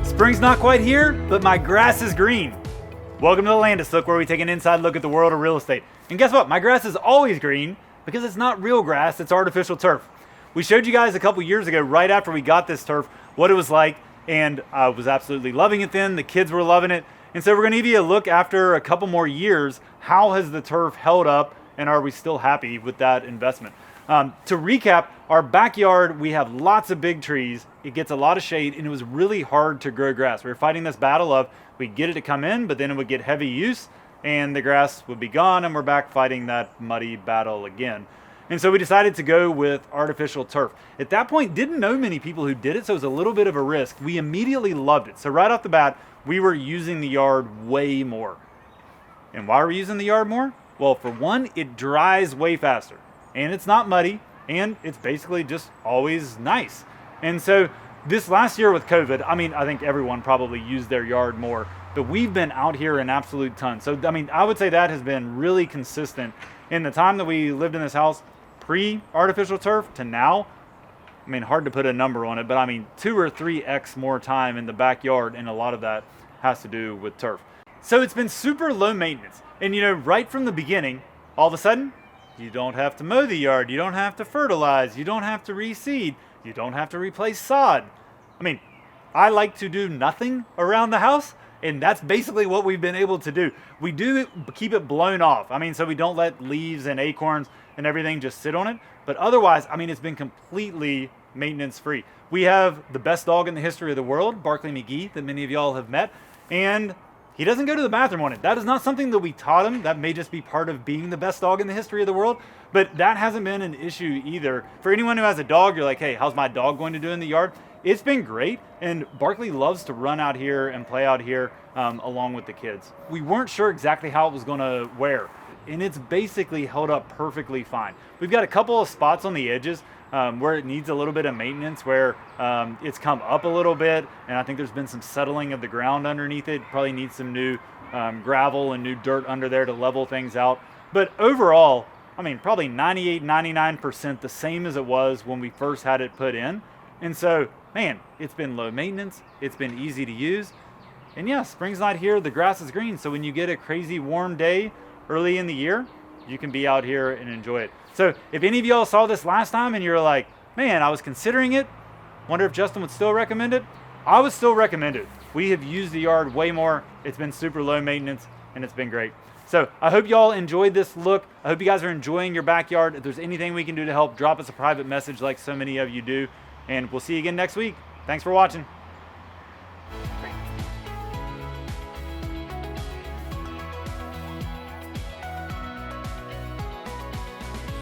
Spring's not quite here, but my grass is green. Welcome to the Landis Look, where we take an inside look at the world of real estate. And guess what? My grass is always green because it's not real grass, it's artificial turf. We showed you guys a couple years ago, right after we got this turf, what it was like, and I was absolutely loving it then. The kids were loving it. And so we're gonna give you a look after a couple more years. How has the turf held up, and are we still happy with that investment? To recap, our backyard, we have lots of big trees. It gets a lot of shade, and it was really hard to grow grass. We were fighting this battle of, we'd get it to come in, but then it would get heavy use, and the grass would be gone, and we're back fighting that muddy battle again. And so we decided to go with artificial turf. At that point, didn't know many people who did it, so it was a little bit of a risk. We immediately loved it. So right off the bat, we were using the yard way more. And why are we using the yard more? Well, for one, it dries way faster, and it's not muddy, and it's basically just always nice. And so this last year with COVID, I think everyone probably used their yard more, but we've been out here an absolute ton. So, I would say that has been really consistent in the time that we lived in this house, pre-artificial turf to now. Hard to put a number on it, but 2 or 3x more time in the backyard, and a lot of that has to do with turf. So it's been super low maintenance. And right from the beginning, all of a sudden, you don't have to mow the yard, you don't have to fertilize, you don't have to reseed, you don't have to replace sod. I like to do nothing around the house, and that's basically what we've been able to do. We do keep it blown off. So we don't let leaves and acorns and everything just sit on it. But otherwise, it's been completely maintenance free. We have the best dog in the history of the world, Barkley McGee, that many of y'all have met. And he doesn't go to the bathroom on it. That is not something that we taught him. That may just be part of being the best dog in the history of the world. But that hasn't been an issue either. For anyone who has a dog, you're like, hey, how's my dog going to do in the yard? It's been great. And Barkley loves to run out here and play out here along with the kids. We weren't sure exactly how it was going to wear, and it's basically held up perfectly fine. We've got a couple of spots on the edges where it needs a little bit of maintenance, where it's come up a little bit, and I think there's been some settling of the ground underneath it. Probably needs some new gravel and new dirt under there to level things out. But overall, probably 98, 99% the same as it was when we first had it put in. And so, man, it's been low maintenance, it's been easy to use. And yeah, spring's not here, the grass is green, so when you get a crazy warm day early in the year, you can be out here and enjoy it. So if any of y'all saw this last time and you're like, man, I was considering it, wonder if Justin would still recommend it, I would still recommend it. We have used the yard way more, it's been super low maintenance, and it's been great. So I hope y'all enjoyed this look. I hope you guys are enjoying your backyard. If there's anything we can do to help, drop us a private message like so many of you do, and we'll see you again next week. Thanks for watching.